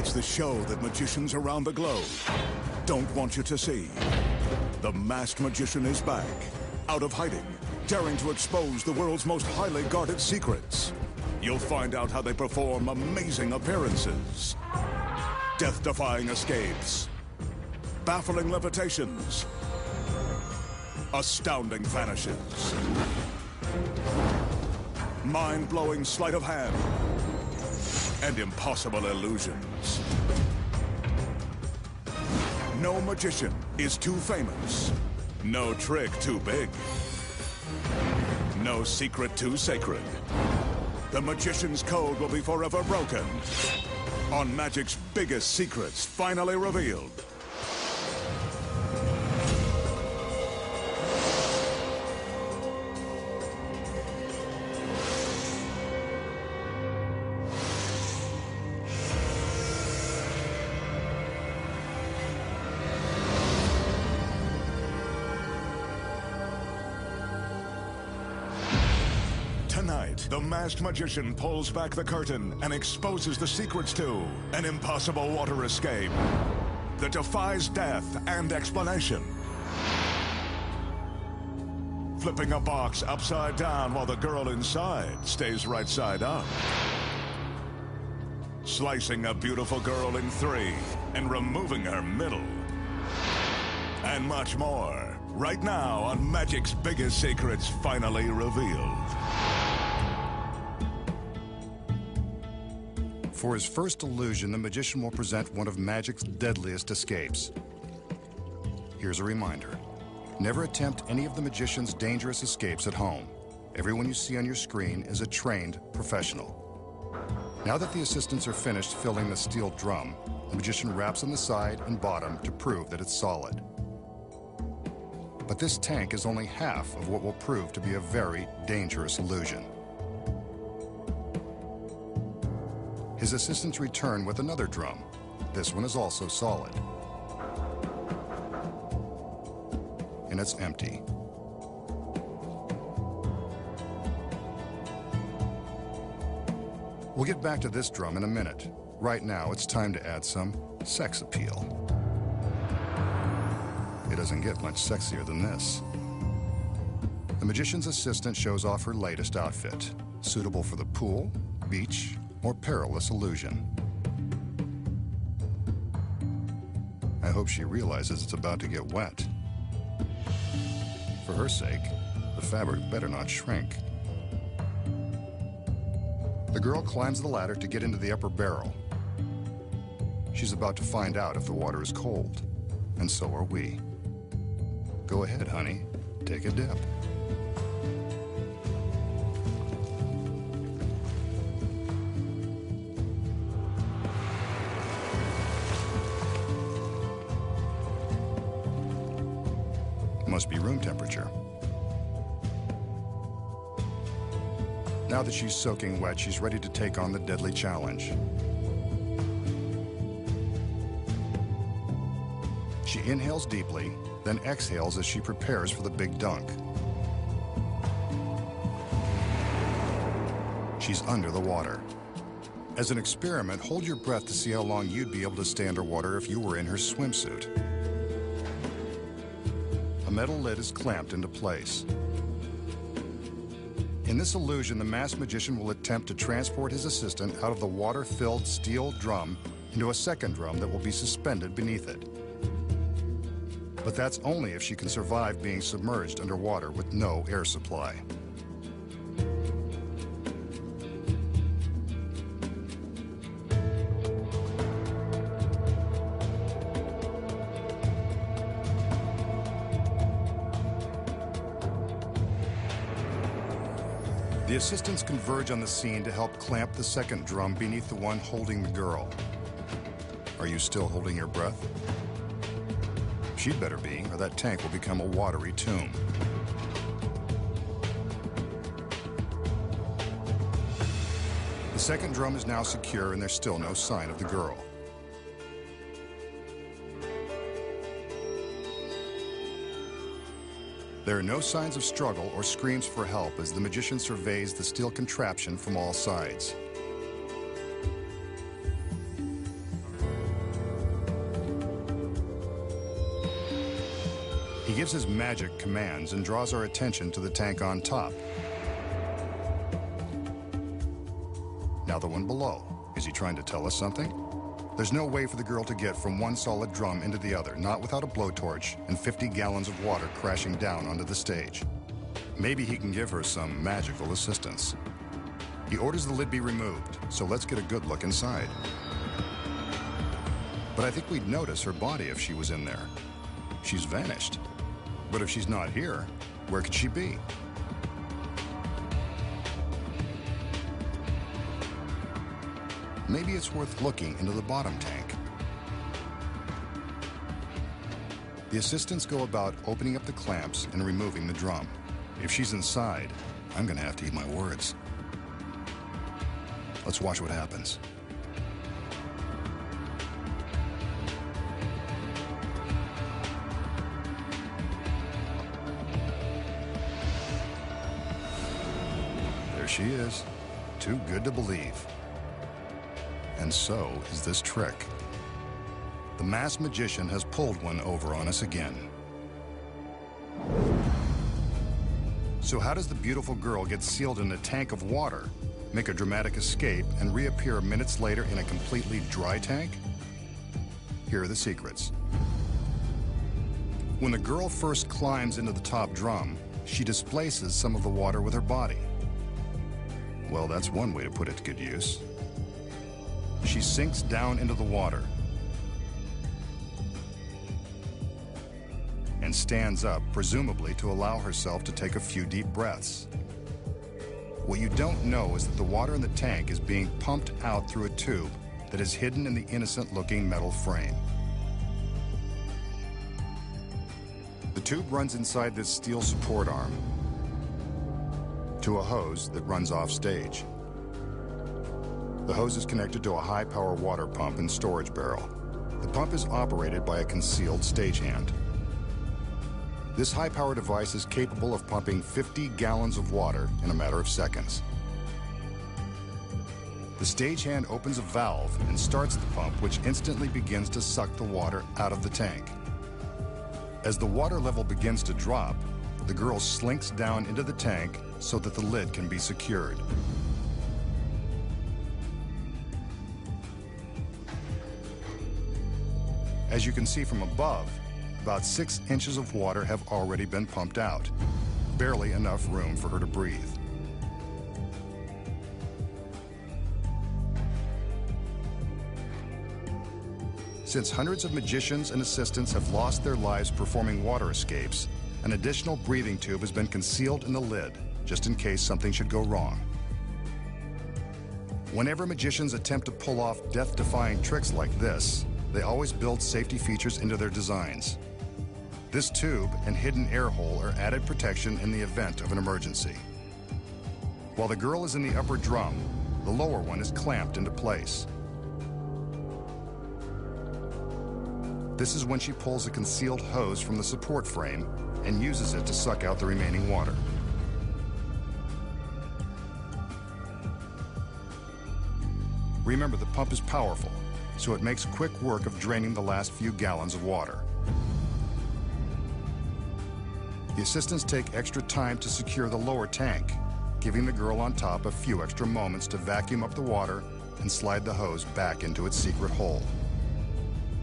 It's the show that magicians around the globe don't want you to see. The Masked Magician is back, out of hiding, daring to expose the world's most highly guarded secrets. You'll find out how they perform amazing appearances, death-defying escapes, baffling levitations, astounding vanishes, mind-blowing sleight of hand, and impossible illusions. No magician is too famous. No trick too big. No secret too sacred. The magician's code will be forever broken. On magic's biggest secrets finally revealed. Tonight, the Masked Magician pulls back the curtain and exposes the secrets to an impossible water escape that defies death and explanation. Flipping a box upside down while the girl inside stays right side up. Slicing a beautiful girl in three and removing her middle. And much more, right now on Magic's Biggest Secrets Finally Revealed. For his first illusion, the magician will present one of Magic's deadliest escapes. Here's a reminder. Never attempt any of the magician's dangerous escapes at home. Everyone you see on your screen is a trained professional. Now that the assistants are finished filling the steel drum, the magician raps on the side and bottom to prove that it's solid. But this tank is only half of what will prove to be a very dangerous illusion. His assistants return with another drum. This one is also solid. And it's empty. We'll get back to this drum in a minute. Right now, it's time to add some sex appeal. It doesn't get much sexier than this. The magician's assistant shows off her latest outfit, suitable for the pool, beach, or perilous illusion. I hope she realizes it's about to get wet. For her sake, the fabric better not shrink. The girl climbs the ladder to get into the upper barrel. She's about to find out if the water is cold, and so are we. Go ahead, honey. Take a dip. Must be room temperature. Now that she's soaking wet, she's ready to take on the deadly challenge. She inhales deeply, then exhales as she prepares for the big dunk. She's under the water. As an experiment, hold your breath to see how long you'd be able to stay underwater if you were in her swimsuit. A metal lid is clamped into place. In this illusion, the masked magician will attempt to transport his assistant out of the water-filled steel drum into a second drum that will be suspended beneath it. But that's only if she can survive being submerged underwater with no air supply. The assistants converge on the scene to help clamp the second drum beneath the one holding the girl. Are you still holding your breath? She'd better be, or that tank will become a watery tomb. The second drum is now secure, and there's still no sign of the girl. There are no signs of struggle or screams for help as the magician surveys the steel contraption from all sides. He gives his magic commands and draws our attention to the tank on top. Now the one below. Is he trying to tell us something? There's no way for the girl to get from one solid drum into the other, not without a blowtorch and 50 gallons of water crashing down onto the stage. Maybe he can give her some magical assistance. He orders the lid be removed, so let's get a good look inside. But I think we'd notice her body if she was in there. She's vanished. But if she's not here, where could she be? Maybe it's worth looking into the bottom tank. The assistants go about opening up the clamps and removing the drum. If she's inside, I'm gonna have to eat my words. Let's watch what happens. There she is, too good to believe. And so is this trick. The masked magician has pulled one over on us again. So how does the beautiful girl get sealed in a tank of water, make a dramatic escape, and reappear minutes later in a completely dry tank? Here are the secrets. When the girl first climbs into the top drum, she displaces some of the water with her body. Well, that's one way to put it to good use. She sinks down into the water and stands up, presumably to allow herself to take a few deep breaths. What you don't know is that the water in the tank is being pumped out through a tube that is hidden in the innocent-looking metal frame. The tube runs inside this steel support arm to a hose that runs off stage. The hose is connected to a high-power water pump and storage barrel. The pump is operated by a concealed stagehand. This high-power device is capable of pumping 50 gallons of water in a matter of seconds. The stagehand opens a valve and starts the pump, which instantly begins to suck the water out of the tank. As the water level begins to drop, the girl slinks down into the tank so that the lid can be secured. As you can see from above, about 6 inches of water have already been pumped out. Barely enough room for her to breathe. Since hundreds of magicians and assistants have lost their lives performing water escapes, an additional breathing tube has been concealed in the lid, just in case something should go wrong. Whenever magicians attempt to pull off death-defying tricks like this, they always build safety features into their designs. This tube and hidden air hole are added protection in the event of an emergency. While the girl is in the upper drum, the lower one is clamped into place. This is when she pulls a concealed hose from the support frame and uses it to suck out the remaining water. Remember, the pump is powerful, so it makes quick work of draining the last few gallons of water. The assistants take extra time to secure the lower tank, giving the girl on top a few extra moments to vacuum up the water and slide the hose back into its secret hole.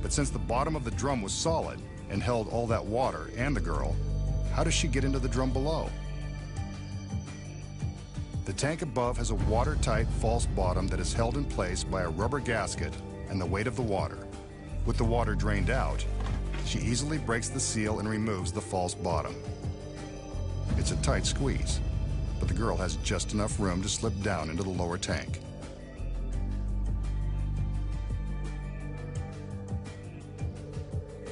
But since the bottom of the drum was solid and held all that water and the girl, how does she get into the drum below? The tank above has a watertight false bottom that is held in place by a rubber gasket and the weight of the water. With the water drained out, she easily breaks the seal and removes the false bottom. It's a tight squeeze, but the girl has just enough room to slip down into the lower tank.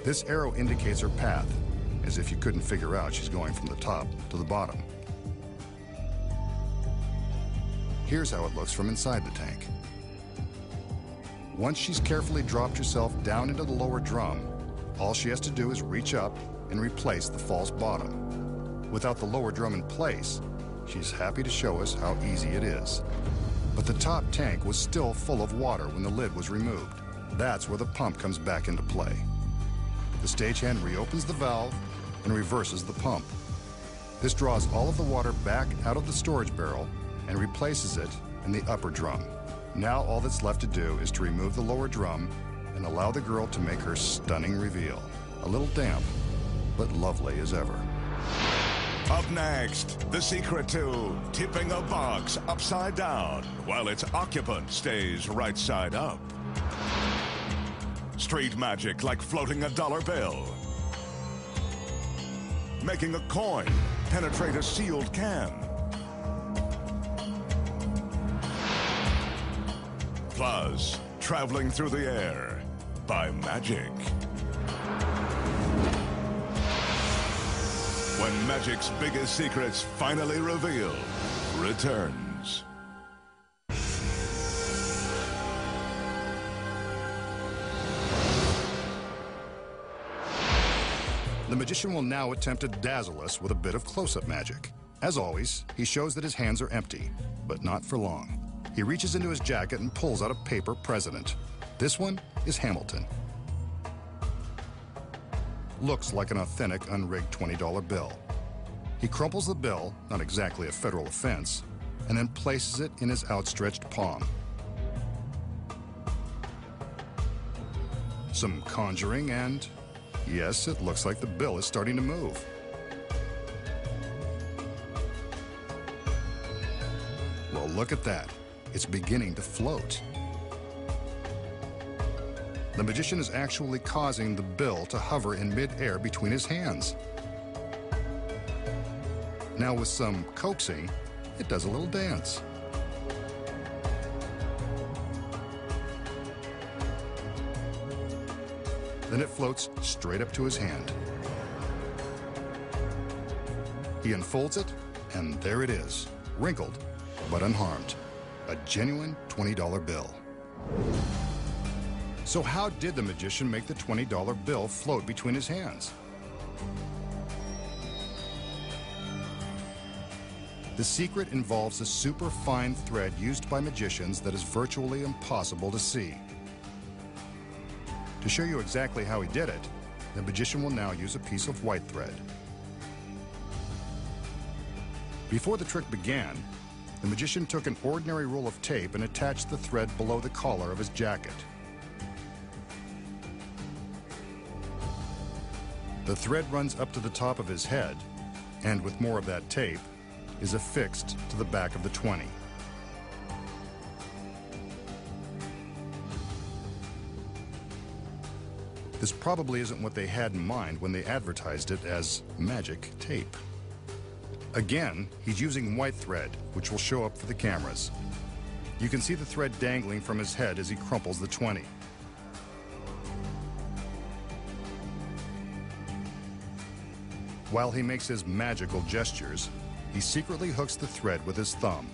This arrow indicates her path, as if you couldn't figure out she's going from the top to the bottom. Here's how it looks from inside the tank. Once she's carefully dropped herself down into the lower drum, all she has to do is reach up and replace the false bottom. Without the lower drum in place, she's happy to show us how easy it is. But the top tank was still full of water when the lid was removed. That's where the pump comes back into play. The stagehand reopens the valve and reverses the pump. This draws all of the water back out of the storage barrel and replaces it in the upper drum. Now all that's left to do is to remove the lower drum and allow the girl to make her stunning reveal. A little damp, but lovely as ever. Up next, the secret to tipping a box upside down while its occupant stays right side up. Street magic like floating a dollar bill. Making a coin penetrate a sealed can. Plus, traveling through the air by magic. When magic's biggest secrets finally revealed returns. The magician will now attempt to dazzle us with a bit of close-up magic. As always, he shows that his hands are empty, but not for long. He reaches into his jacket and pulls out a paper president. This one is Hamilton. Looks like an authentic unrigged $20 bill. He crumples the bill, not exactly a federal offense, and then places it in his outstretched palm. Some conjuring and, yes, it looks like the bill is starting to move. Well, look at that. It's beginning to float. The magician is actually causing the bill to hover in mid-air between his hands. Now with some coaxing, it does a little dance. Then it floats straight up to his hand. He unfolds it, and there it is, wrinkled but unharmed. A genuine $20 bill. So how did the magician make the $20 bill float between his hands? The secret involves a super fine thread used by magicians that is virtually impossible to see. To show you exactly how he did it, the magician will now use a piece of white thread. Before the trick began, the magician took an ordinary roll of tape and attached the thread below the collar of his jacket. The thread runs up to the top of his head, and with more of that tape, is affixed to the back of the 20. This probably isn't what they had in mind when they advertised it as magic tape. Again, he's using white thread, which will show up for the cameras. You can see the thread dangling from his head as he crumples the 20. While he makes his magical gestures, he secretly hooks the thread with his thumb.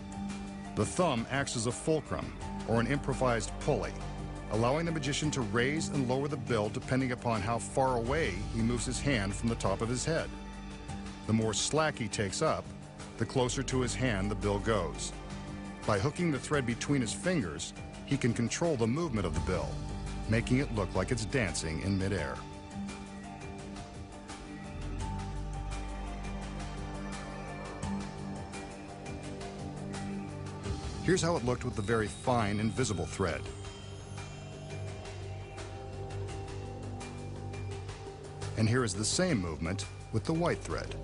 The thumb acts as a fulcrum, or an improvised pulley, allowing the magician to raise and lower the bill depending upon how far away he moves his hand from the top of his head. The more slack he takes up, the closer to his hand the bill goes. By hooking the thread between his fingers, he can control the movement of the bill, making it look like it's dancing in midair. Here's how it looked with the very fine, invisible thread. And here is the same movement with the white thread.